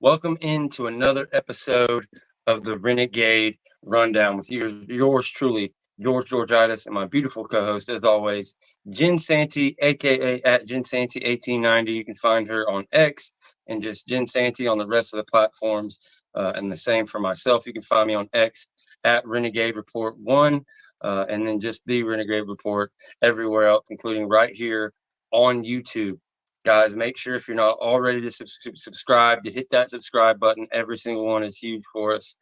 Welcome into another episode of the Renegade Rundown with yours truly, George Georgitis, and my beautiful co-host, as always, Jen Santee, aka at Jen Santee 1890. You can find her on X and just Jen Santee on the rest of the platforms, and the same for myself. You can find me on X at Renegade Report One, and then just the Renegade Report everywhere else, including right here on YouTube. Guys, make sure if you're not already to subscribe, to hit that subscribe button. Every single one is huge for us.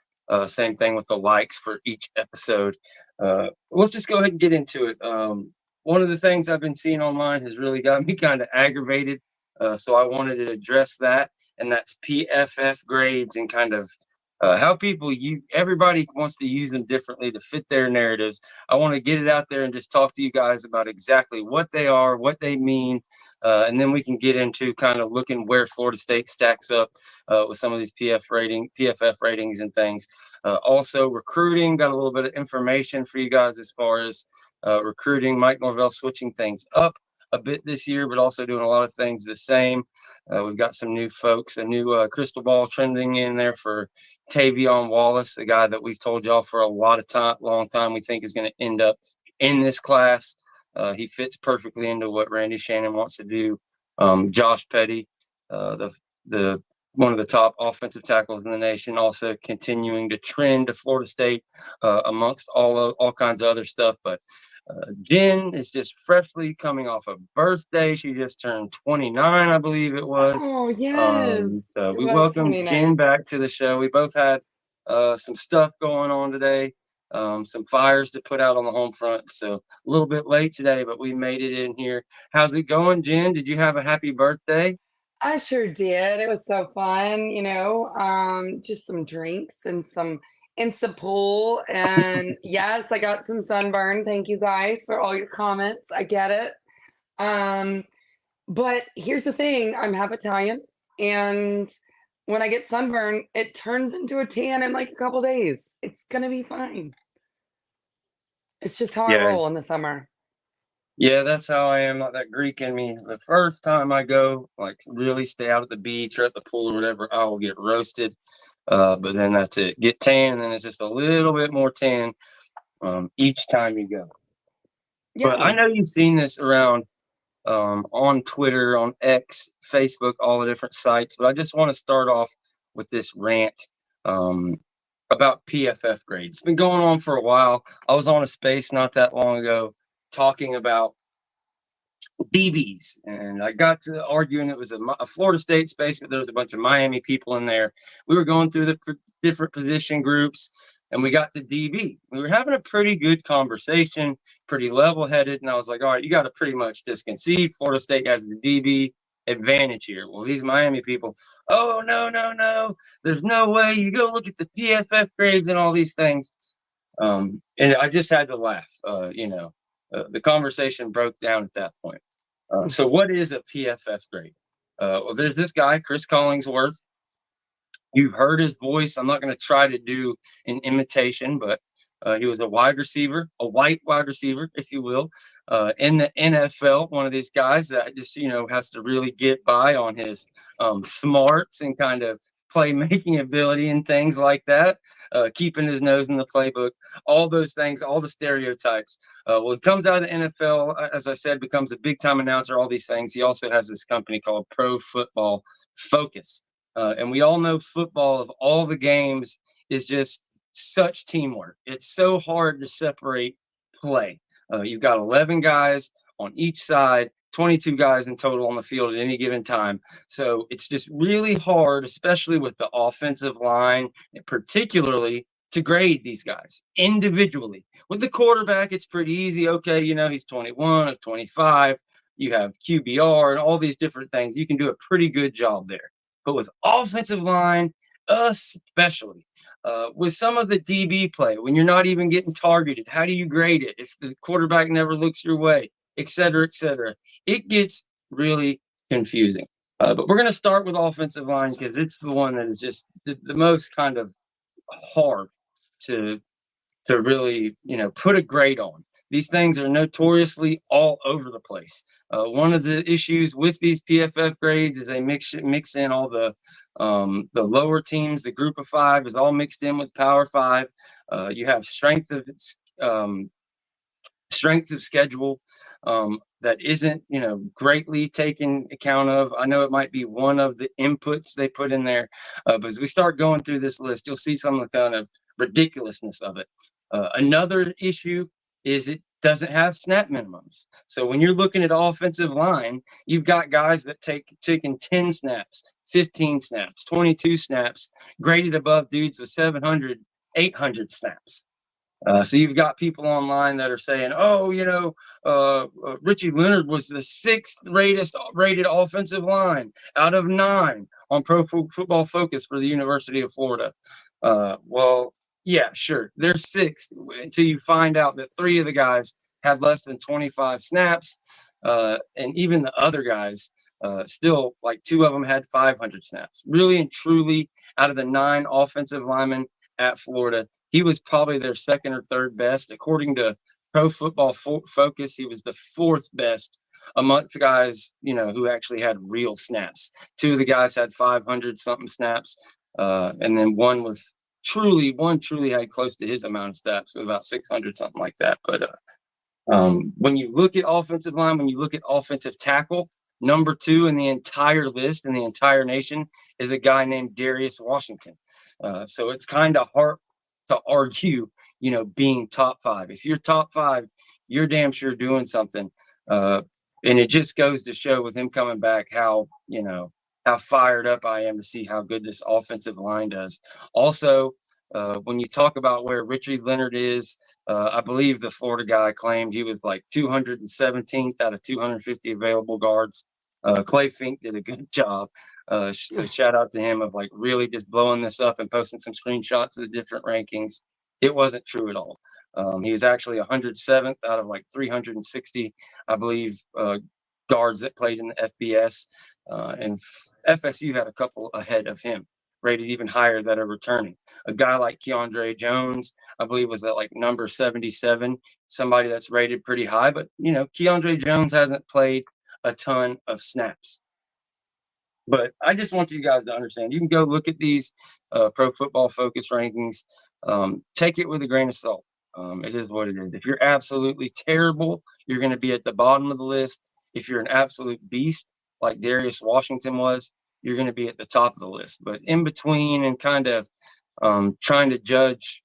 Same thing with the likes for each episode. Let's just go ahead and get into it. One of the things I've been seeing online has really got me kind of aggravated. So I wanted to address that, and that's PFF grades and kind of how everybody wants to use them differently to fit their narratives. I want to get it out there and just talk to you guys about exactly what they are, what they mean, and then we can get into kind of looking where Florida State stacks up with some of these PFF ratings and things. Also, recruiting, got a little bit of information for you guys as far as recruiting. Mike Norvell switching things up a bit this year, but also doing a lot of things the same. We've got some new folks, a new crystal ball trending in there for Tavion Wallace, a guy that we've told y'all for a long time we think is going to end up in this class. He fits perfectly into what Randy Shannon wants to do. Josh Petty, the one of the top offensive tackles in the nation, also continuing to trend to Florida State amongst all kinds of other stuff. But Jen is just freshly coming off a birthday. She just turned 29, I believe it was. Oh, yes. So It we was welcome 29. Jen back to the show. We both had some stuff going on today, some fires to put out on the home front. So a little bit late today, but we made it in here. How's it going, Jen? Did you have a happy birthday? I sure did. It was so fun, just some drinks and some pool. And yes, I got some sunburn. Thank you guys for all your comments. I get it. Um, but here's the thing, I'm half Italian, and when I get sunburn, it turns into a tan in like a couple days. It's gonna be fine. It's just how I Yeah, roll in the summer. yeah, that's how I am. Like that Greek in me. The first time I go, like really stay out at the beach or at the pool or whatever, I will get roasted. But then that's it. Get tan, and then it's just a little bit more tan each time you go. But I Yeah. know you've seen this around on Twitter, on X, Facebook, all the different sites. But I just want to start off with this rant um, about PFF grades. It's been going on for a while. I was on a space not that long ago talking about DBs, and I got to arguing. It was a Florida State space, but there was a bunch of Miami people in there. We were going through the different position groups, and we got to DB. We were having a pretty good conversation, pretty level-headed, and I was like, all right, you got to pretty much just concede Florida State has the DB advantage here. Well, these Miami people, oh, no, no, no, there's no way. You go look at the PFF grades and all these things. And I just had to laugh. The conversation broke down at that point. So what is a PFF grade? Well, there's this guy, Chris Collingsworth. You've heard his voice. I'm not going to try to do an imitation, but he was a wide receiver, a white wide receiver, if you will, in the NFL. One of these guys that just, has to really get by on his smarts and kind of playmaking ability and things like that, keeping his nose in the playbook, all those things, all the stereotypes. Well, he comes out of the NFL, as I said, becomes a big-time announcer, all these things. He also has this company called Pro Football Focus. And we all know football, of all the games, is just such teamwork. It's so hard to separate play. You've got 11 guys on each side, 22 guys in total on the field at any given time. So it's just really hard, especially with the offensive line, particularly to grade these guys individually. With the quarterback, it's pretty easy. Okay, he's 21 of 25. You have QBR and all these different things. You can do a pretty good job there. But with offensive line, especially with some of the DB play, when you're not even getting targeted, how do you grade it if the quarterback never looks your way, et cetera, et cetera? It gets really confusing. But we're going to start with offensive line because it's the one that is just the most kind of hard to really, put a grade on. These things are notoriously all over the place. One of the issues with these PFF grades is they mix in all the lower teams. The group of five is all mixed in with Power Five. You have strength of schedule that isn't, greatly taken account of. I know it might be one of the inputs they put in there, but as we start going through this list, you'll see some of the kind of ridiculousness of it. Another issue is it doesn't have snap minimums. So when you're looking at offensive line, you've got guys that taking 10 snaps, 15 snaps, 22 snaps, graded above dudes with 700, 800 snaps. So you've got people online that are saying, "Oh, Richie Leonard was the sixth rated offensive line out of 9 on Pro Football Focus for the University of Florida." Well, yeah, sure, they're sixth until you find out that 3 of the guys had less than 25 snaps, and even the other guys, still, like 2 of them had 500 snaps. Really and truly, out of the 9 offensive linemen at Florida, he was probably their second or third best. According to Pro Football Focus, he was the 4th best amongst the guys, who actually had real snaps. 2 of the guys had 500 something snaps, and then one truly had close to his amount of snaps, with about 600 something like that. But when you look at offensive line, when you look at offensive tackle, number 2 in the entire list in the entire nation is a guy named Darius Washington. So it's kind of hard to argue, being top 5. If you're top 5, you're damn sure doing something. And it just goes to show with him coming back how fired up I am to see how good this offensive line does. Also, when you talk about where Richie Leonard is, I believe the Florida guy claimed he was like 217th out of 250 available guards. Clay Fink did a good job. So shout out to him of like really just blowing this up and posting some screenshots of the different rankings. It wasn't true at all. He was actually 107th out of like 360, I believe, guards that played in the FBS. And FSU had a couple ahead of him, rated even higher, that are returning. A guy like Keandre Jones, I believe, was at like number 77, somebody that's rated pretty high. But, Keandre Jones hasn't played a ton of snaps. But I just want you guys to understand, you can go look at these Pro Football Focus rankings. Take it with a grain of salt. It is what it is. If you're absolutely terrible, you're going to be at the bottom of the list. If you're an absolute beast, like Darius Washington was, you're going to be at the top of the list. But in between and kind of trying to judge,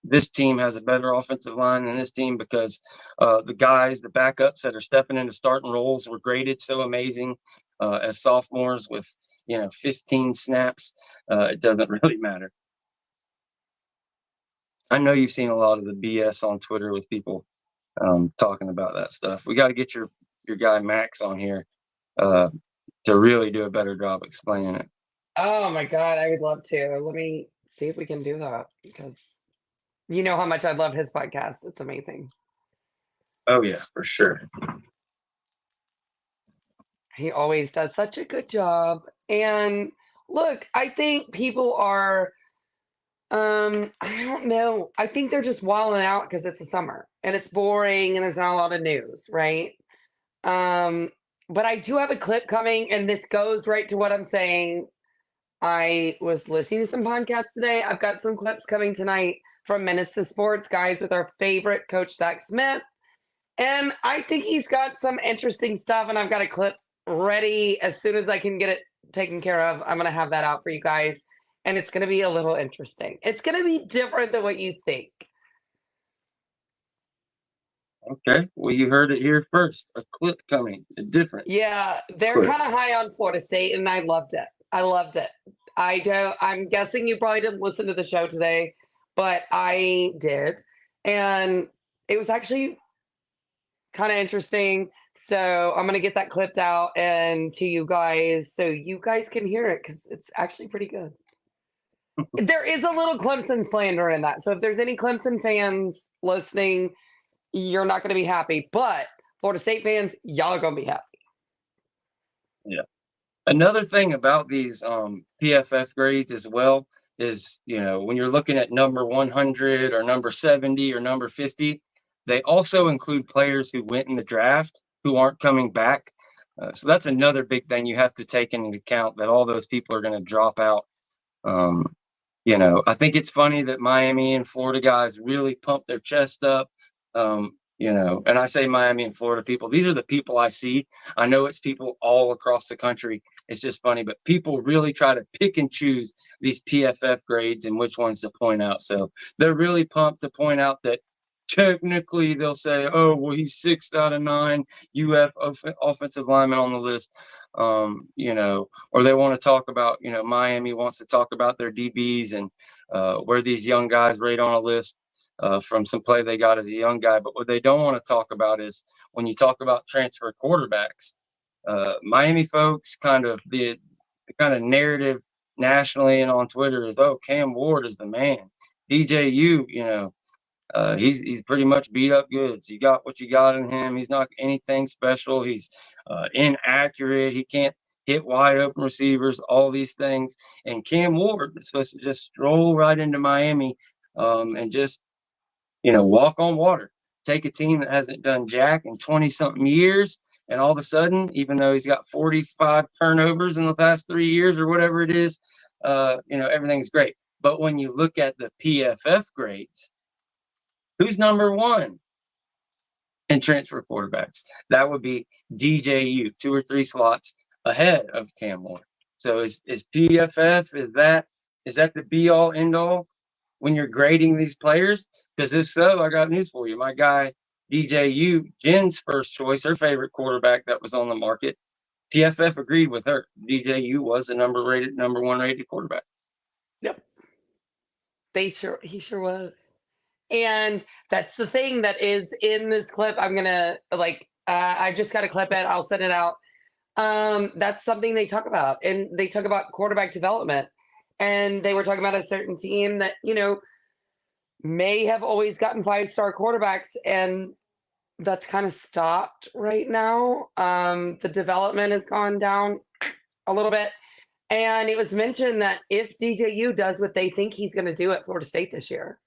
this team has a better offensive line than this team because the backups that are stepping into starting roles were graded so amazing as sophomores with 15 snaps. It doesn't really matter. I know you've seen a lot of the BS on Twitter with people talking about that stuff. We got to get your guy Max on here to really do a better job explaining it. Oh my God, I would love to. Let me see if we can do that, because you know how much I love his podcast. It's amazing. Oh yeah, for sure. He always does such a good job. And look, I think people are, I don't know. I think they're just wilding out because it's the summer and it's boring and there's not a lot of news, right? But I do have a clip coming, and this goes right to what I'm saying. I was listening to some podcasts today. I've got some clips coming tonight from Menace to Sports, guys, with our favorite coach, Zach Smith. And I think he's got some interesting stuff, and I've got a clip ready as soon as I can get it taken care of. I'm going to have that out for you guys, and it's going to be a little interesting. It's going to be different than what you think. Okay, well, you heard it here first. A clip coming, different. Yeah, they're kind of high on Florida State, and I loved it. I'm guessing you probably didn't listen to the show today, but I did. And it was actually kind of interesting. So I'm going to get that clipped out and to you guys so you guys can hear it, because it's actually pretty good. There is a little Clemson slander in that. So if there's any Clemson fans listening, you're not going to be happy. But Florida State fans, y'all are going to be happy. Yeah. Another thing about these PFF grades as well is, when you're looking at number 100 or number 70 or number 50, they also include players who went in the draft who aren't coming back. So that's another big thing you have to take into account, that all those people are going to drop out. I think it's funny that Miami and Florida guys really pump their chest up. And I say Miami and Florida people, these are the people I see. I know it's people all across the country. It's just funny, but people really try to pick and choose these PFF grades and which ones to point out. So they're really pumped to point out that technically they'll say, oh, well, he's 6 out of 9 UF offensive linemen on the list. Or they want to talk about, Miami wants to talk about their DBs and where these young guys rate on a list from some play they got as a young guy. But what they don't want to talk about is when you talk about transfer quarterbacks, Miami folks the kind of narrative nationally and on Twitter is, oh, Cam Ward is the man. DJU, he's pretty much beat up goods. You got what you got in him. He's not anything special. He's inaccurate. He can't hit wide open receivers, all these things. And Cam Ward is supposed to just stroll right into Miami and just, walk on water. Take a team that hasn't done jack in 20-something years, and all of a sudden, even though he's got 45 turnovers in the past 3 years or whatever it is, everything's great. But when you look at the PFF grades, who's number 1 in transfer quarterbacks? That would be DJU, 2 or 3 slots ahead of Cam Ward. So is PFF, is that the be all end all when you're grading these players? Because if so, I got news for you. My guy DJU, Jen's first choice, her favorite quarterback that was on the market, PFF agreed with her. DJU was the number 1 rated quarterback. Yep. He sure was. And that's the thing that is in this clip. I'm gonna I just got a clip it. I'll send it out. That's something they talk about, and they talk about quarterback development. And they were talking about a certain team that may have always gotten 5-star quarterbacks, and that's kind of stopped right now. The development has gone down a little bit, and it was mentioned that if DJU does what they think he's going to do at Florida State this year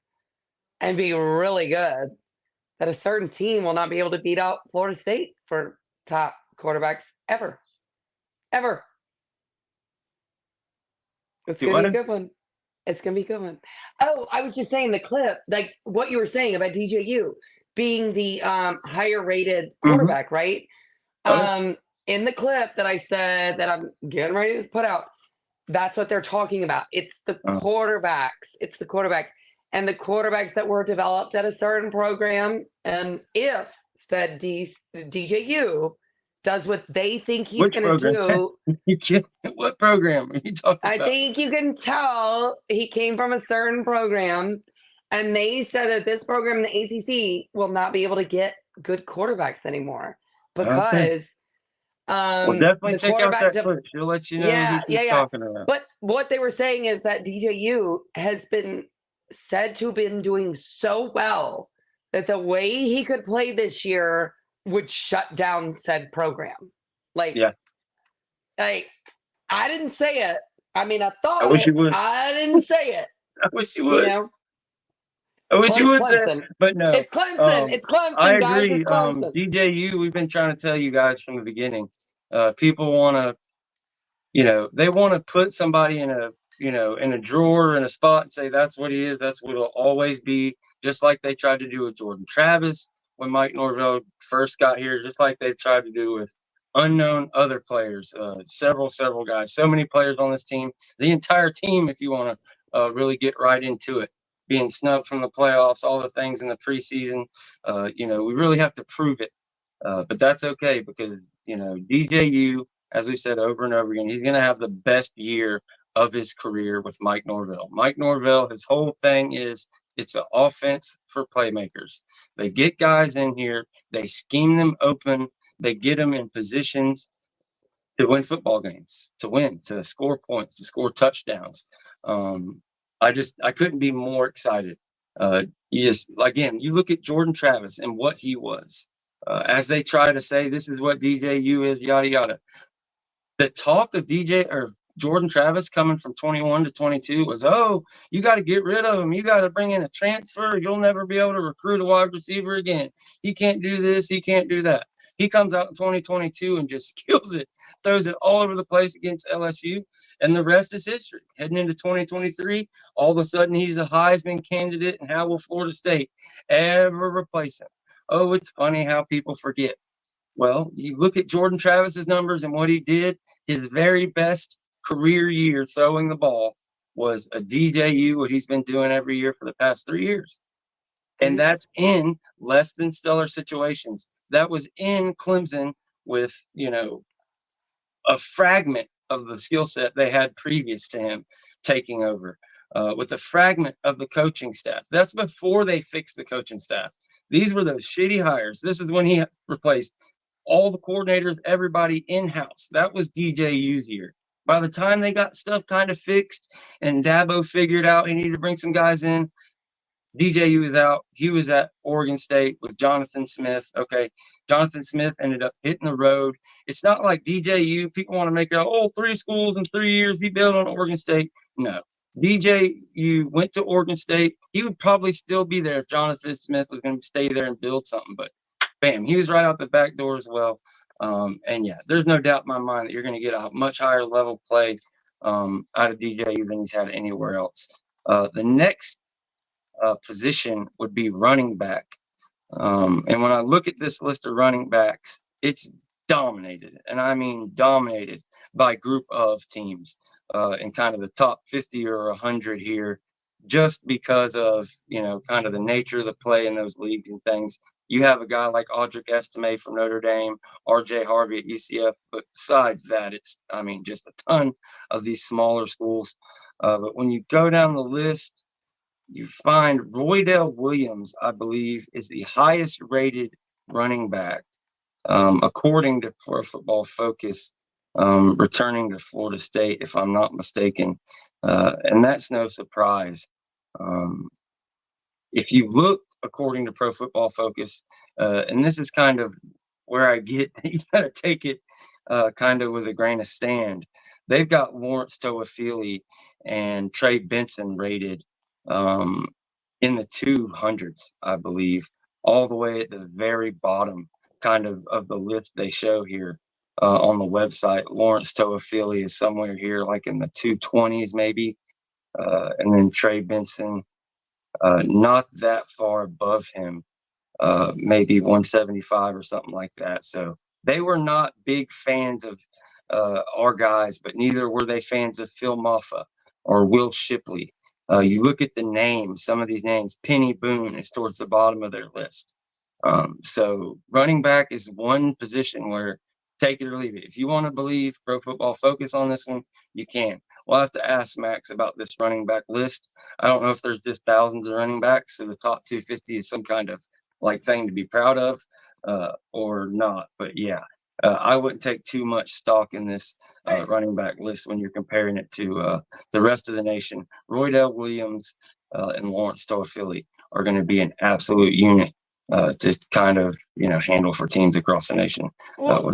and be really good, that a certain team will not be able to beat out Florida State for top quarterbacks ever. It's going to be a good one. It's going to be a good one. Oh, I was just saying the clip, like what you were saying about DJU being the higher rated quarterback, right? In the clip that I said that I'm getting ready to put out, that's what they're talking about. It's the quarterbacks. It's the quarterbacks. And the quarterbacks that were developed at a certain program. And if said DJU does what they think he's going to do. What program are you talking about? I think you can tell he came from a certain program. And they said that this program in the ACC will not be able to get good quarterbacks anymore because well, definitely check out that clip. She'll let you know who he's talking about. But what they were saying is that DJU has been said to have been doing so well that the way he could play this year would shut down said program. I didn't say it. I mean, I thought I wish you would. I didn't say it. I wish you would. I wish you would say, but no. It's Clemson. It's Clemson, I agree. guys. It's Clemson. DJU, we've been trying to tell you guys from the beginning. People want to, they want to put somebody in a drawer, in a spot, and say that's what he is. That's what he'll always be. Just like they tried to do with Jordan Travis when Mike Norvell first got here. Just like they tried to do with unknown other players. Several guys. So many players on this team. The entire team, if you want to really get right into it. Being snubbed from the playoffs, all the things in the preseason, we really have to prove it. But that's okay because, DJU, as we've said over and over again, he's going to have the best year of his career with Mike Norvell. Mike Norvell, his whole thing is it's an offense for playmakers. They get guys in here, they scheme them open, they get them in positions to win football games, to score points, to score touchdowns. I couldn't be more excited. You look at Jordan Travis and what he was, as they try to say, this is what DJU is, yada, yada. The talk of Jordan Travis coming from 21 to 22 was, oh, you got to get rid of him. You got to bring in a transfer. You'll never be able to recruit a wide receiver again. He can't do this. He can't do that. He comes out in 2022 and just kills it, throws it all over the place against LSU, and the rest is history. Heading into 2023, all of a sudden he's a Heisman candidate, and how will Florida State ever replace him? Oh, it's funny how people forget. Well, you look at Jordan Travis's numbers and what he did, his very best career year throwing the ball was a DJU, what he's been doing every year for the past 3 years. And that's in less than stellar situations. That was in Clemson with, a fragment of the skill set they had previous to him taking over, with a fragment of the coaching staff. That's before they fixed the coaching staff. These were those shitty hires. This is when he replaced all the coordinators, everybody in-house. That was DJU's year. By the time they got stuff kind of fixed and Dabo figured out he needed to bring some guys in, DJU was out. He was at Oregon State with Jonathan Smith. Okay, Jonathan Smith ended up hitting the road. It's not like DJU. People want to make it, 3 schools in 3 years. He built on Oregon State. No. DJU went to Oregon State. He would probably still be there if Jonathan Smith was going to stay there and build something. But, bam, he was right out the back door as well. And, yeah, there's no doubt in my mind that you're going to get a much higher level play out of DJU than he's had anywhere else. The next position would be running back. And when I look at this list of running backs, it's dominated, and I mean dominated by a group of teams in kind of the top 50 or 100 here, just because of, kind of the nature of the play in those leagues and things. You have a guy like Audric Estime from Notre Dame, RJ Harvey at UCF, but besides that, it's, just a ton of these smaller schools. But when you go down the list, you find Roydell Williams, I believe, is the highest rated running back, according to Pro Football Focus, returning to Florida State, if I'm not mistaken. And that's no surprise. If you look according to Pro Football Focus, and this is kind of where I get, you got to take it kind of with a grain of sand. They've got Lawrence Toafili and Trey Benson rated in the 200s, I believe, all the way at the very bottom kind of the list they show here on the website. Lawrence Toafili is somewhere here like in the 220s maybe, and then Trey Benson not that far above him, maybe 175 or something like that. So they were not big fans of our guys, but neither were they fans of Phil Maffa or Will Shipley. You look at the names, some of these names, Penny Boone is towards the bottom of their list. So running back is one position where take it or leave it. If you want to believe Pro Football Focus on this one, you can. We'll have to ask Max about this running back list. I don't know if there's just thousands of running backs, so the top 250 is some kind of thing to be proud of or not. But yeah, I wouldn't take too much stock in this running back list when you're comparing it to the rest of the nation. Roydell Williams and Lawrence Toafili are going to be an absolute unit to kind of, handle for teams across the nation. Well,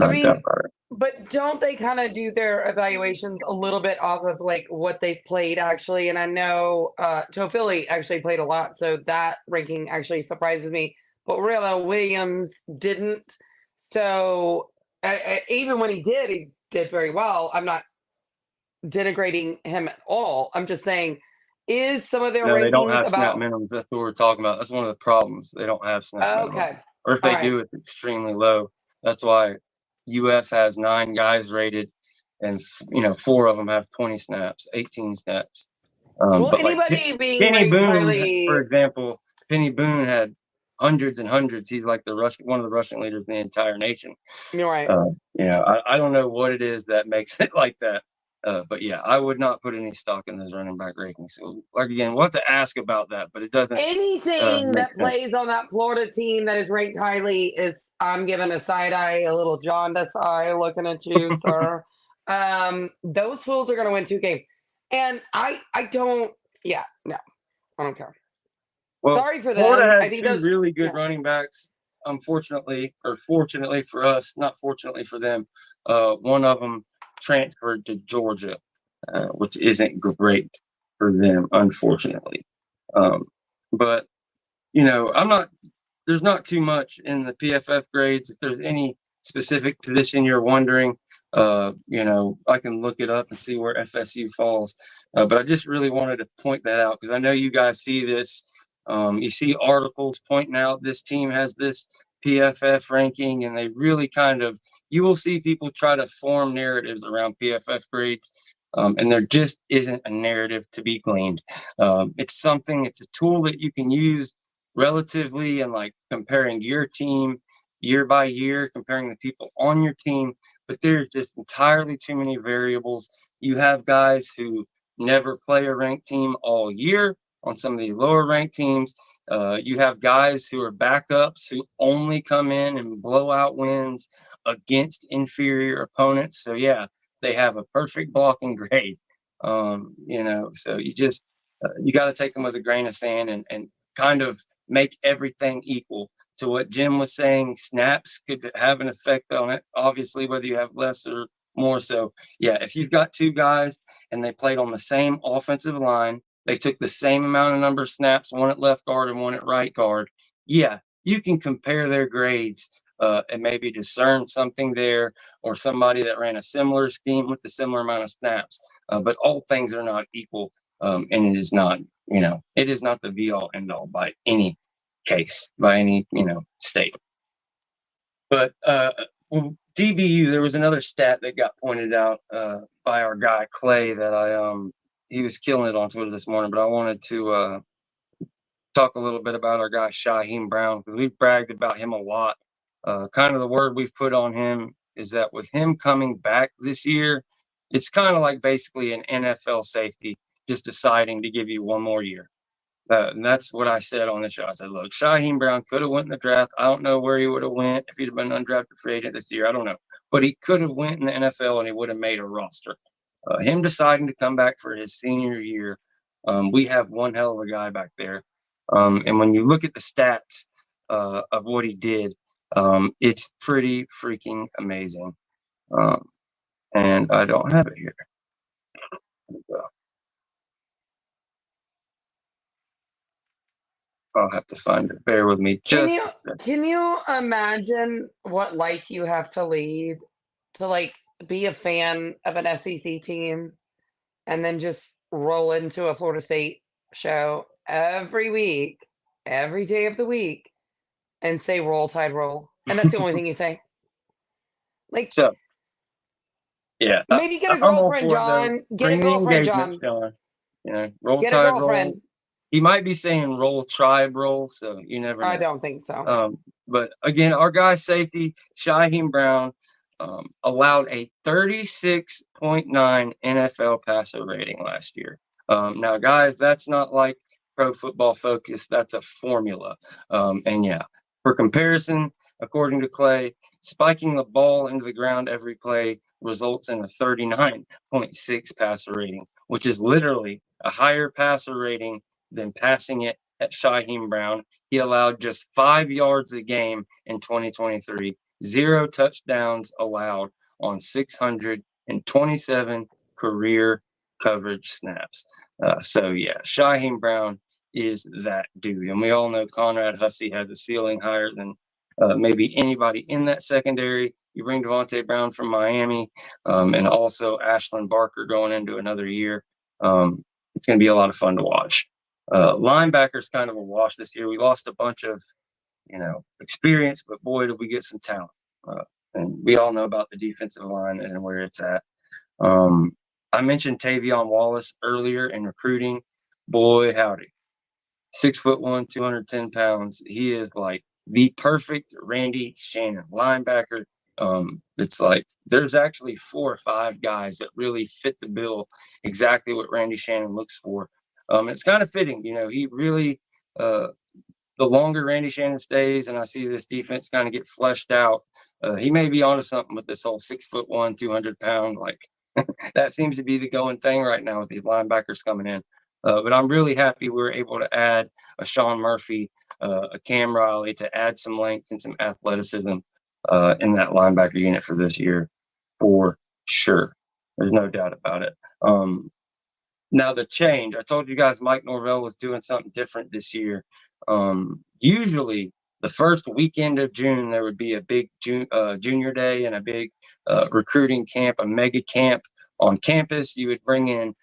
but don't they kind of do their evaluations a little bit off of what they've played actually? And I know Toafili actually played a lot, so that ranking actually surprises me. But Roydell Williams didn't. So even when he did very well. I'm not denigrating him at all. I'm just saying, is some of their rankings they don't have snap minimums. That's what we're talking about. That's one of the problems. They don't have snap minimums. Or if they do, it's extremely low. That's why UF has 9 guys rated, and 4 of them have 20 snaps, 18 snaps. Well, anybody being Penny Boone, highly... for example, Penny Boone had hundreds and hundreds. He's like one of the rushing leaders in the entire nation. You're right. I don't know what it is that makes it like that. But yeah, I would not put any stock in those running back rankings. So, again, we'll have to ask about that, but it doesn't. Anything that plays on that Florida team that is ranked highly is, I'm giving a side eye, a little jaundice eye looking at you, sir. Those fools are going to win 2 games. And I don't care. Well, sorry for them. Florida had I think 2 really good running backs. Unfortunately, or fortunately for us, not fortunately for them, one of them transferred to Georgia. which isn't great for them, unfortunately. But there's not too much in the PFF grades. If there's any specific position you're wondering, I can look it up and see where FSU falls. But I just really wanted to point that out because I know you guys see this. You see articles pointing out this team has this PFF ranking, and they really you will see people try to form narratives around PFF grades. And there just isn't a narrative to be gleaned. It's a tool that you can use relatively and like comparing your team year by year, comparing the people on your team, but there's just entirely too many variables. You have guys who never play a ranked team all year on some of these lower ranked teams. You have guys who are backups who only come in and blow out wins against inferior opponents. So yeah, they have a perfect blocking grade. So you got to take them with a grain of sand and kind of make everything equal. To what Jim was saying, snaps could have an effect on it, obviously, whether you have less or more. So, yeah, if you've got two guys and they played on the same offensive line, they took the same amount of number of snaps, one at left guard and one at right guard, yeah, you can compare their grades and maybe discern something there, or somebody that ran a similar scheme with a similar amount of snaps. But all things are not equal, and it is not the be-all, end-all by any case, by any state. But DBU, there was another stat that got pointed out by our guy Clay that he was killing it on Twitter this morning, but I wanted to talk a little bit about our guy Shyheim Brown, because we've bragged about him a lot. Kind of the word we've put on him is that with him coming back this year, it's kind of like basically an NFL safety just deciding to give you one more year. And that's what I said on the show. I said, look, Shyheim Brown could have went in the draft. I don't know where he would have went if he'd have been an undrafted free agent this year. I don't know. But he could have went in the NFL and he would have made a roster. Him deciding to come back for his senior year, we have one hell of a guy back there. And when you look at the stats of what he did, it's pretty freaking amazing. And I don't have it here. I'll have to find it. Bear with me. Can you imagine what life you have to lead to like be a fan of an SEC team and then just roll into a Florida State show every week, every day of the week, and say "Roll Tide Roll," and that's the only thing you say? Like, So, yeah, maybe get a I'm all girlfriend, for it, though. John. Get a Bring the girlfriend, engagements John. going. Roll Get a Tide Roll. girlfriend. He might be saying Roll Tribe Roll, so you never know. I don't think so. But again, our guy safety, Shyheim Brown, allowed a 36.9 NFL passer rating last year. Now, guys, that's not like Pro Football Focus. That's a formula. And yeah, for comparison, according to Clay, spiking the ball into the ground every play results in a 39.6 passer rating, which is literally a higher passer rating than passing it at Shyheim Brown. He allowed just 5 yards a game in 2023, 0 touchdowns allowed on 627 career coverage snaps. So yeah, Shyheim Brown is that dude. And we all know Conrad Hussey had the ceiling higher than maybe anybody in that secondary. You bring Devontae Brown from Miami, and also Ashlyn Barker going into another year. It's going to be a lot of fun to watch. Linebacker's kind of a wash this year. We lost a bunch of, experience, but boy, did we get some talent. And we all know about the defensive line and where it's at. I mentioned Tavion Wallace earlier in recruiting. Boy, howdy. 6'1", 210 pounds. He is like the perfect Randy Shannon linebacker. It's like there's actually 4 or 5 guys that really fit the bill, exactly what Randy Shannon looks for. It's kind of fitting, he really, the longer Randy Shannon stays and I see this defense kind of get fleshed out, he may be onto something with this whole 6'1", 200 pound, like that seems to be the going thing right now with these linebackers coming in. But I'm really happy we were able to add a Sean Murphy, a Cam Riley to add some length and some athleticism in that linebacker unit for this year, for sure. There's no doubt about it. Now the change, I told you guys Mike Norvell was doing something different this year. Usually the first weekend of June, there would be a big junior day and a big recruiting camp, a mega camp on campus. You would bring in,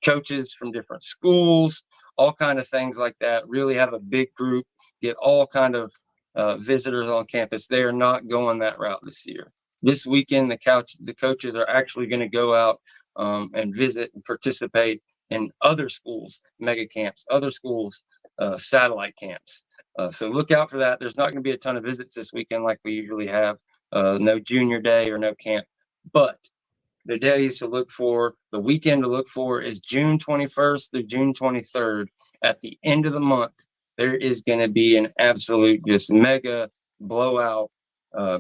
coaches from different schools, all kind of things like that. Really have a big group, get all kind of visitors on campus. They are not going that route this year. This weekend, the coaches are actually going to go out and visit and participate in other schools, mega camps, other schools, satellite camps. So look out for that. There's not going to be a ton of visits this weekend like we usually have. No junior day or no camp. But the days to look for, the weekend to look for is June 21st through June 23rd. At the end of the month, there is going to be an absolute just mega blowout,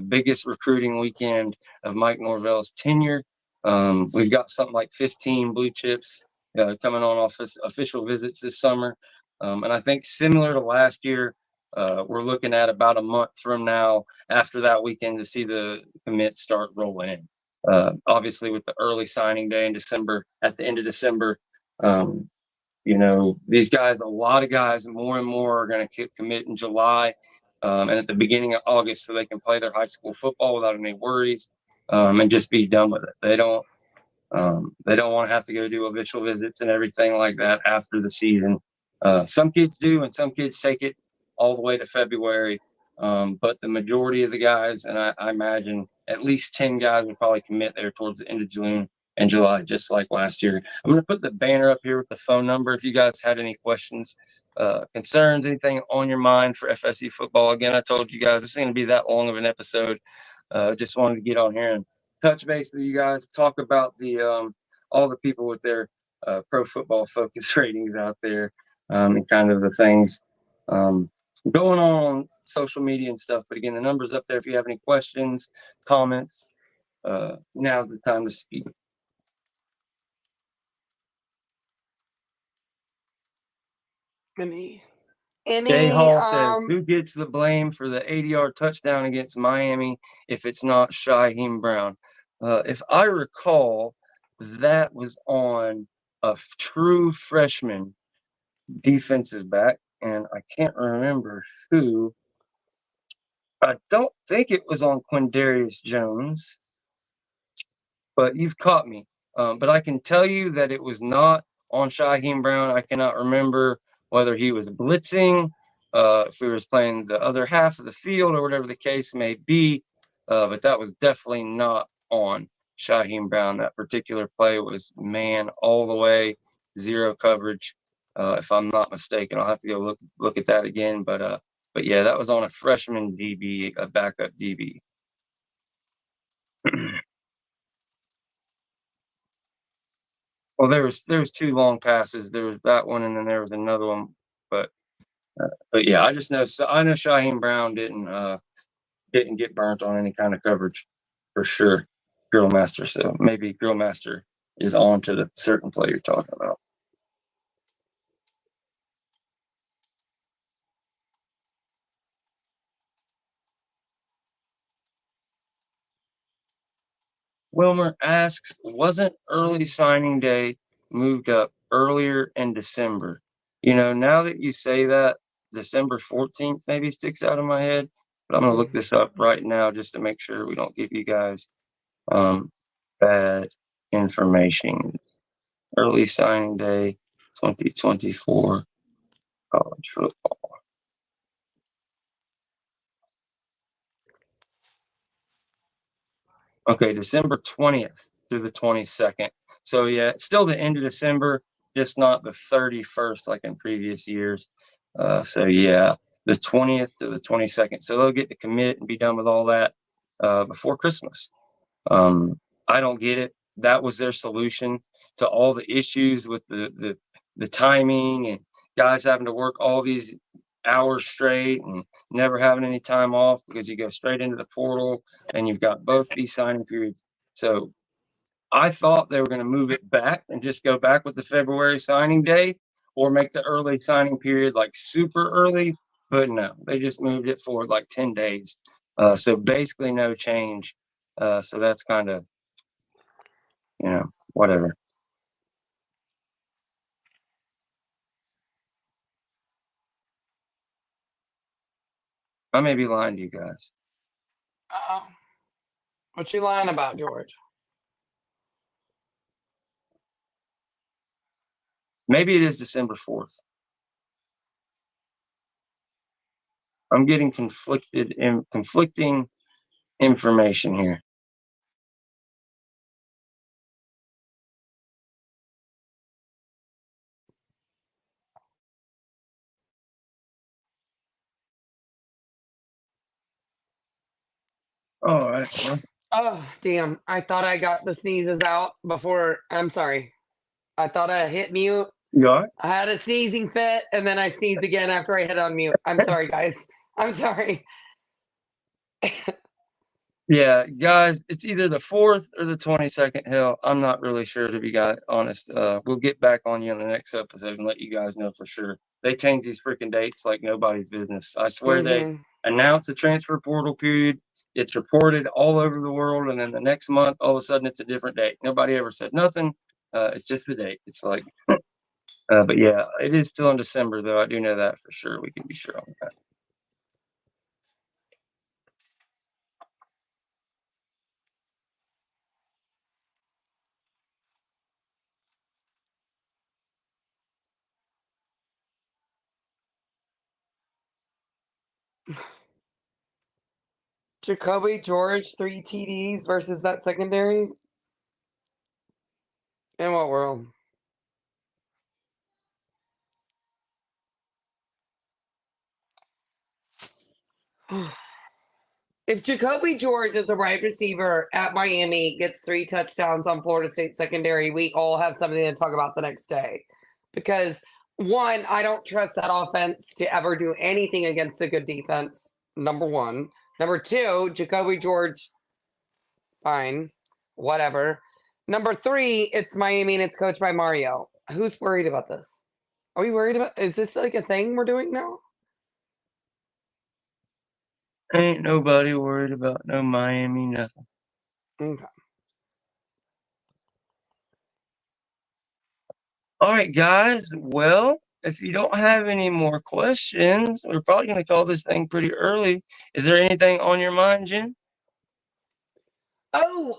biggest recruiting weekend of Mike Norvell's tenure. We've got something like 15 blue chips coming on official visits this summer. And I think similar to last year, we're looking at about a month from now after that weekend to see the commits start rolling in. Obviously, with the early signing day in December, at the end of December, these guys, a lot of guys, more and more are going to commit in July and at the beginning of August so they can play their high school football without any worries and just be done with it. They don't want to have to go do official visits and everything like that after the season. Some kids do, and some kids take it all the way to February. But the majority of the guys, and I imagine at least 10 guys will probably commit there towards the end of June and July, just like last year. I'm going to put the banner up here with the phone number if you guys had any questions, concerns, anything on your mind for FSU football. Again, I told you guys this ain't going to be that long of an episode. Just wanted to get on here and touch base with you guys, talk about the all the people with their pro football focus ratings out there and kind of the things going on social media and stuff. But again, the number's up there if you have any questions, comments. Now's the time to speak. Any Jay Hall says, who gets the blame for the 80-yard touchdown against Miami if it's not Shyheim Brown? If I recall, that was on a true freshman defensive back, and I can't remember who. I don't think it was on Quindarius Jones, but you've caught me. But I can tell you that it was not on Shyheim Brown. I cannot remember whether he was blitzing, if he was playing the other half of the field or whatever the case may be. But that was definitely not on Shyheim Brown. That particular play was man all the way, zero coverage. If I'm not mistaken, I'll have to go look at that again. But yeah, that was on a freshman DB, a backup DB. Well, there was two long passes. There was that one, and then there was another one. But yeah, I know Shyheim Brown didn't get burnt on any kind of coverage for sure. Grill Master, so maybe Grill Master is on to the certain play you're talking about. Wilmer asks, wasn't early signing day moved up earlier in December? Now that you say that, December 14th maybe sticks out of my head, but I'm going to look this up right now just to make sure we don't give you guys bad information. Early signing day 2024 college football. Okay, December 20th through the 22nd. So yeah, it's still the end of December, just not the 31st like in previous years. So yeah, the 20th to the 22nd. So they'll get to commit and be done with all that before Christmas. I don't get it. That was their solution to all the issues with the timing and guys having to work all these hours straight and never having any time off because you go straight into the portal and you've got both these signing periods. So I thought they were going to move it back and just go back with the February signing day or make the early signing period like super early. But no, they just moved it forward like 10 days. So basically no change. So that's kind of, whatever. I may be lying to you guys. Uh-oh. What you lying about, George? Maybe it is December 4th. I'm getting conflicting information here. All right. Well, Oh, damn. I thought I got the sneezes out before. I'm sorry. I thought I hit mute. you all right? I had a sneezing fit and then I sneezed again after I hit on mute. I'm sorry, guys. I'm sorry. Yeah, guys, it's either the 4th or the 22nd. Hell, I'm not really sure, to be honest. We'll get back on you in the next episode and let you guys know for sure. They change these freaking dates like nobody's business. I swear they announce the transfer portal period. It's reported all over the world, and then the next month, all of a sudden, it's a different date. Nobody ever said nothing. It's just the date. It's like, but yeah, it is still in December, though. I do know that for sure. We can be sure on that. Jacoby George, 3 TDs versus that secondary. In what world? If Jacoby George is a wide receiver at Miami, gets 3 touchdowns on Florida State secondary, we all have something to talk about the next day. Because one, I don't trust that offense to ever do anything against a good defense. Number one. Number two, Jacoby George, fine, whatever. Number three, it's Miami and it's coached by Mario. Who's worried about this? Are we worried about? Is this like a thing we're doing now? Ain't nobody worried about no Miami nothing. Okay. All right, guys. Well, if you don't have any more questions, we're probably going to call this thing pretty early. Is there anything on your mind, Jen? Oh,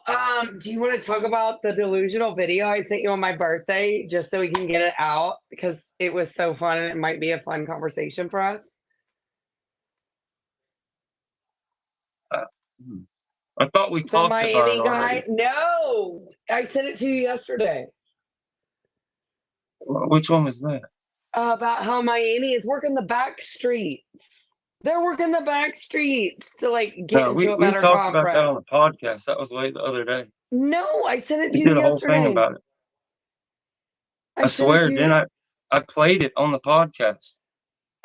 do you want to talk about the delusional video I sent you on my birthday just so we can get it out because it was so fun and it might be a fun conversation for us? I thought we The talked about it Miami guy? already. No, I sent it to you yesterday Which one was that? about how Miami is working the back streets. They're working the back streets to like get No, into a we better talked about that on the conference. podcast. That was way the other day. No, I sent it to We you did a whole thing yesterday. about it. I I sent it swear, to you. didn't I played it on the podcast.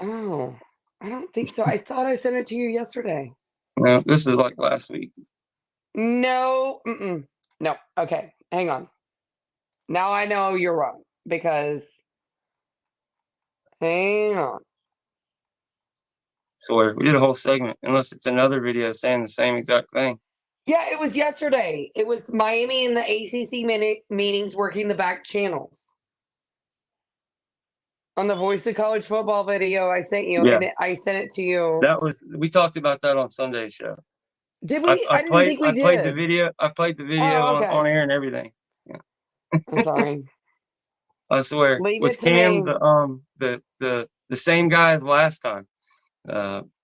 Oh, I don't think so. I thought I sent it to you yesterday. No, this is like last week. No, no. Okay, hang on. Now I know you're wrong because hang on. Swear, we did a whole segment, unless it's another video saying the same exact thing. Yeah, it was yesterday. It was Miami and the ACC meetings working the back channels. On the Voice of College Football video I sent you, Yeah. and I sent it to you. We talked about that on Sunday's show. Did we? I didn't think we did. played the video. I played the video Oh, okay. on air and everything. Yeah. I'm sorry. I swear. Leave With it to Cam, me. the same guy as last time.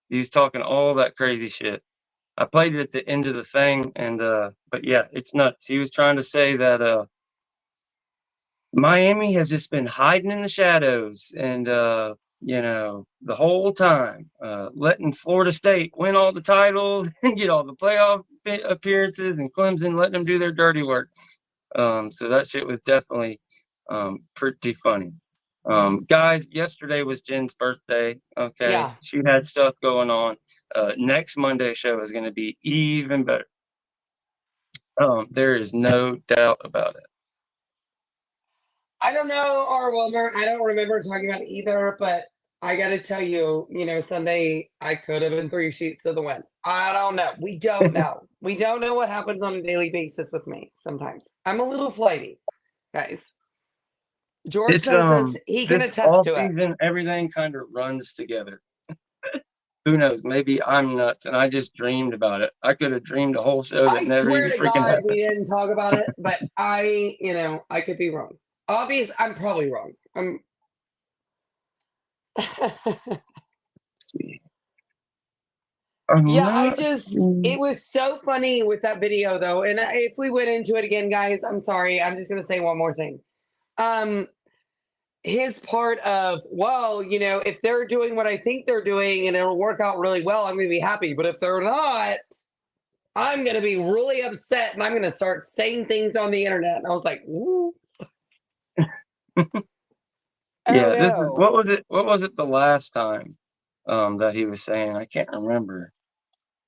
He's talking all that crazy shit. I played it at the end of the thing, and but yeah, it's nuts. He was trying to say that Miami has just been hiding in the shadows and the whole time, letting Florida State win all the titles and get all the playoff appearances, and Clemson letting them do their dirty work. So that shit was definitely pretty funny. Guys, yesterday was Jen's birthday. Okay. Yeah. She had stuff going on. Next Monday show is going to be even better. There is no doubt about it. I don't know, R. Wilmer. I don't remember talking about it either, but I got to tell you, Sunday I could have been 3 sheets to the wind. I don't know. We don't know. We don't know what happens on a daily basis with me sometimes. I'm a little flighty. guys. George It's knows this. He can this attest all to it. season, everything kind of runs together. Who knows? Maybe I'm nuts and I just dreamed about it. I could have dreamed a whole show that I never swear even to freaking God, we happened. didn't talk about it, but I could be wrong. I'm probably wrong. See. I'm Yeah, not. it was so funny with that video though. And if we went into it again, guys, I'm sorry. I'm just going to say one more thing. Um, his part of, well, if they're doing what I think they're doing and it'll work out really well, I'm going to be happy. But if they're not, I'm going to be really upset and I'm going to start saying things on the internet. And I was like, ooh. Oh Yeah, this is no. what was it? What was it the last time that he was saying? I can't remember.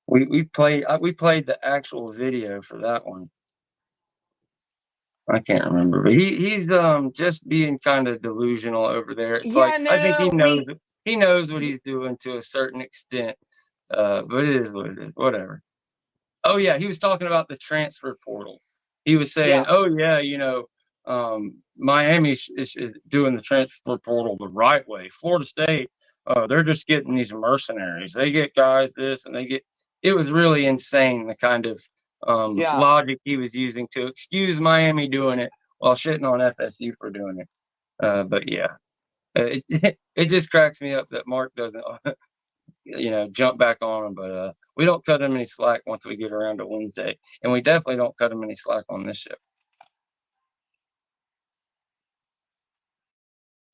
We played the actual video for that one. I can't remember, but he's just being kind of delusional over there. It's Yeah, like I think no, he knows what he's doing to a certain extent. But it is what it is. Whatever. Oh yeah, he was talking about the transfer portal. He was saying, yeah, "Oh yeah, Miami is doing the transfer portal the right way. Florida State, they're just getting these mercenaries. They get guys this and they get." It was really insane the kind of yeah. logic he was using to excuse Miami doing it while shitting on FSU for doing it. But yeah, it just cracks me up that Mark doesn't jump back on him. But we don't cut him any slack once we get around to Wednesday, and we definitely don't cut him any slack on this show.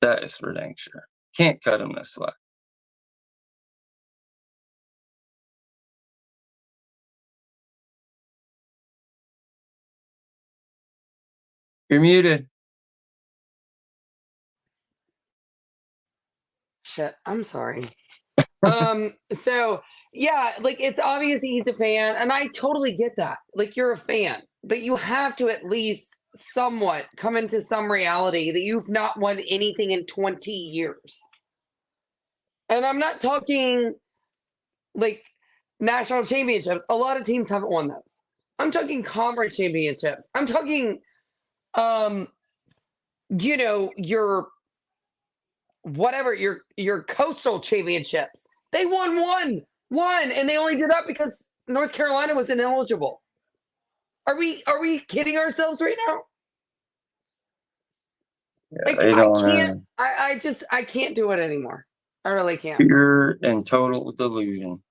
That is for dang sure. Can't cut him no slack. You're muted. Shit, I'm sorry. So yeah, like it's obvious he's a fan, and I totally get that. Like you're a fan, but you have to at least somewhat come into some reality that you've not won anything in 20 years. And I'm not talking like national championships. A lot of teams haven't won those. I'm talking conference championships. I'm talking um, your whatever, your coastal championships. They won one, and they only did that because North Carolina was ineligible. Are we kidding ourselves right now? Yeah, Like they I don't can't. I can't do it anymore. I really can't. pure and total delusion.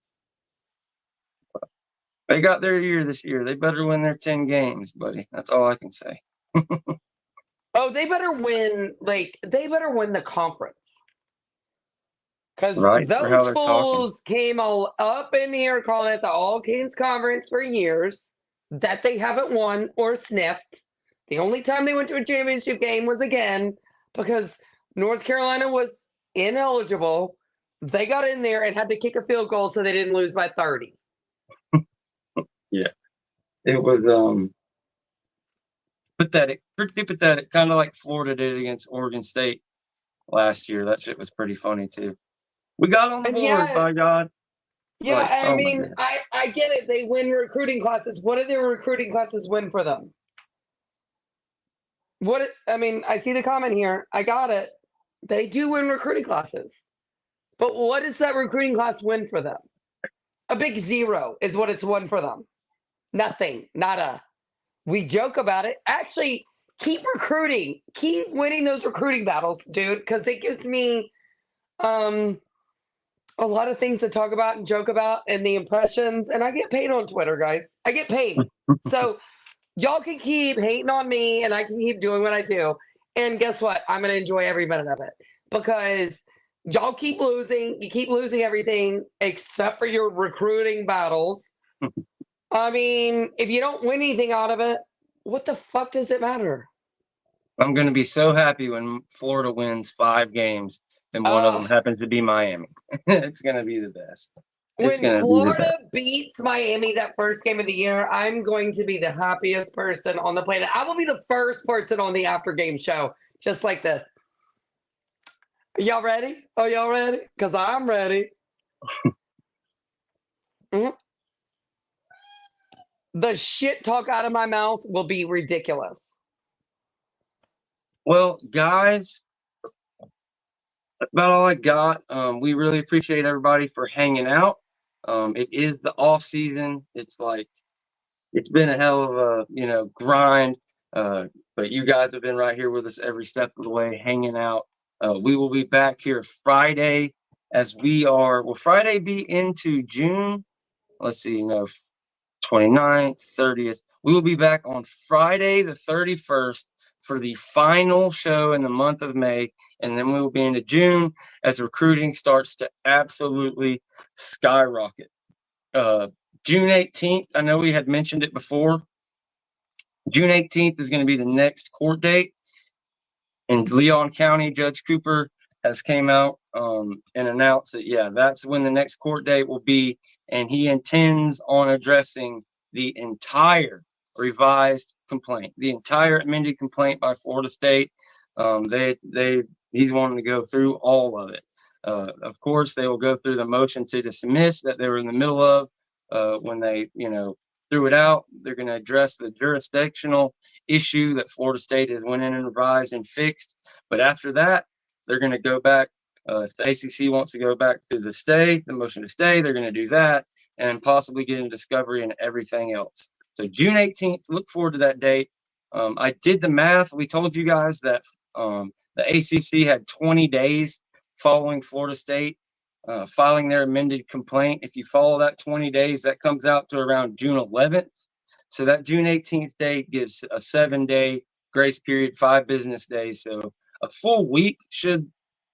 They got their year this year. They better win their 10 games, buddy. That's all I can say. Oh, they better win. Like they better win the conference. Because Right? For how those they're talking. fools came all up in here calling it the All Kings Conference for years that they haven't won or sniffed. The only time they went to a championship game was again because North Carolina was ineligible. They got in there and had to kick a field goal so they didn't lose by 30. Yeah. It was pathetic. Pretty pathetic. Kind of like Florida did against Oregon State last year. That shit was pretty funny too. We got on the And board, yeah, by God. yeah, Like, I oh my mean, goodness. I get it. They win recruiting classes. What did their recruiting classes win for them? I mean, I see the comment here. I got it. They do win recruiting classes. But what does that recruiting class win for them? A big zero is what it's won for them. Nothing. Nada. We joke about it. Actually, keep recruiting. Keep winning those recruiting battles, dude, because it gives me a lot of things to talk about and joke about and the impressions. And I get paid on Twitter, guys. I get paid. So y'all can keep hating on me and I can keep doing what I do. And guess what? I'm going to enjoy every minute of it because y'all keep losing. You keep losing everything except for your recruiting battles. I mean, if you don't win anything out of it, what the fuck does it matter? I'm going to be so happy when Florida wins 5 games and one of them happens to be Miami. It's going to be the best. It's When going to be the Florida best. beats Miami that first game of the year, I'm going to be the happiest person on the planet. I will be the first person on the after game show, just like this. Y'all ready? Are y'all ready? Because I'm ready. Mm-hmm. The shit talk out of my mouth will be ridiculous. Well, guys, about all I got. We really appreciate everybody for hanging out. It is the off season. It's been a hell of a grind. But you guys have been right here with us every step of the way, hanging out. We will be back here Friday will Friday be into June? Let's see, 29th, 30th. We will be back on Friday the 31st for the final show in the month of May, and then we will be into June as recruiting starts to absolutely skyrocket. June 18th, I know we had mentioned it before. June 18th is going to be the next court date. In Leon County, Judge Cooper has came out and announced that, that's when the next court date will be, and he intends on addressing the entire revised complaint, the entire amended complaint by Florida State. He's wanting to go through all of it. Of course, they will go through the motion to dismiss that they were in the middle of when they, threw it out. They're going to address the jurisdictional issue that Florida State has went in and revised and fixed. But after that, they're going to go back. If the ACC wants to go back through the motion to stay, they're going to do that and possibly get into discovery and everything else. So June 18th, look forward to that date. I did the math. We told you guys that the ACC had 20 days following Florida State filing their amended complaint. If you follow that 20 days, that comes out to around June 11th. So that June 18th date gives a 7-day grace period, 5 business days. So a full week should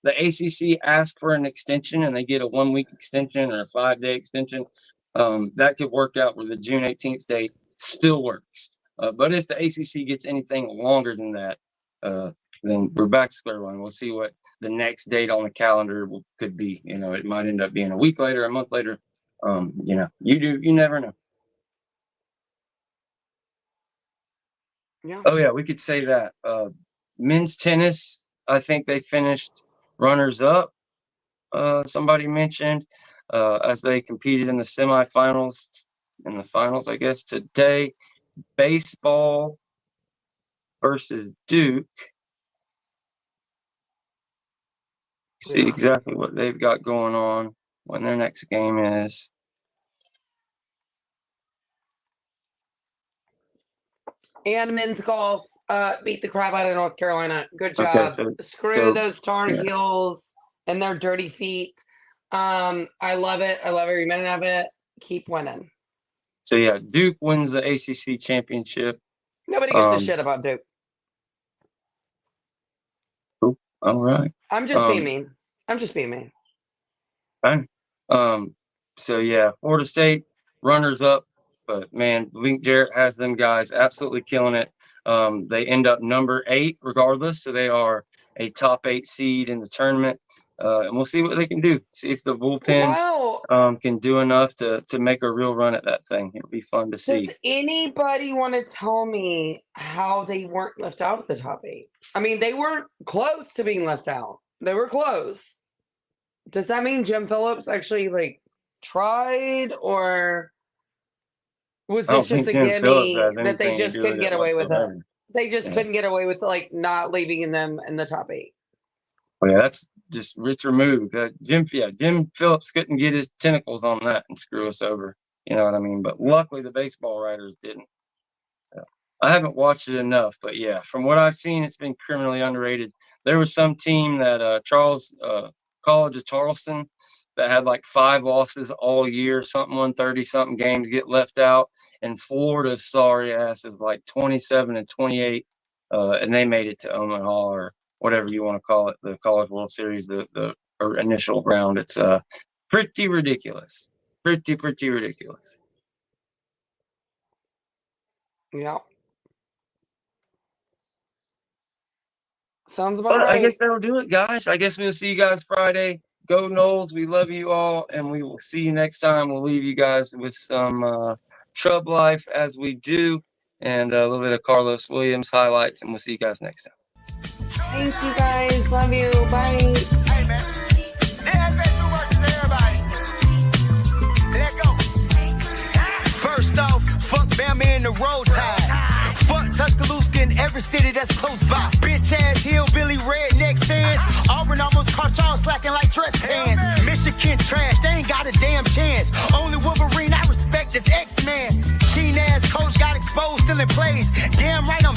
the ACC ask for an extension and they get a 1-week extension or a 5-day extension. That could work out where the June 18th date still works. But if the ACC gets anything longer than that, then we're back to square one. We'll see what the next date on the calendar could be. It might end up being a week later, a month later. You never know. Yeah. Oh yeah, we could say that. Men's tennis, I think they finished runners up. Somebody mentioned as they competed in the semifinals and the finals, I guess today. Baseball versus Duke. See exactly what they've got going on, when their next game is. And men's golf beat the crap out of North Carolina. Good job. Okay, Screw those Tar Heels and their dirty feet. I love it. I love every minute of it. Keep winning. So yeah, Duke wins the ACC championship. Nobody gives a shit about Duke. Cool. All right. I'm just being mean. Fine. So yeah, Florida State runners up, but man, Link Jarrett has them guys absolutely killing it. They end up number 8 regardless, so they are a top 8 seed in the tournament. And we'll see what they can do. See if the bullpen can do enough to make a real run at that thing. It'll be fun to see. Does anybody want to tell me how they weren't left out of the top 8? I mean, they weren't close to being left out. They were close. Does that mean Jim Phillips actually tried, or was this just a gimme that they just couldn't get away with it? They just couldn't get away with not leaving them in the top 8. Well, yeah, that's just it's removed. Jim Phillips couldn't get his tentacles on that and screw us over. You know what I mean? But luckily, the baseball writers didn't. I haven't watched it enough, but yeah, from what I've seen, it's been criminally underrated. There was some team that College of Charleston that had 5 losses all year, something 130-something games get left out, and Florida's sorry ass is 27-28, and they made it to Omaha or whatever you want to call it, the College World Series, the initial round. It's pretty ridiculous. Pretty ridiculous. Yeah. Sounds about right. I guess that'll do it, guys. I guess we'll see you guys Friday. Go Noles. We love you all, and we will see you next time. We'll leave you guys with some Shrub Life as we do, and a little bit of Carlos Williams highlights, and we'll see you guys next time. Thank you guys. Love you. Bye. Hey, man. FSU versus everybody. Let go. First off, fuck Bama in the road tide. Fuck Tuscaloosa in every city that's close by. Bitch ass here. caught y'all slacking like dress pants. Michigan trash, they ain't got a damn chance. Only Wolverine I respect is X-Man. Keen ass coach got exposed, still in plays. Damn right I'm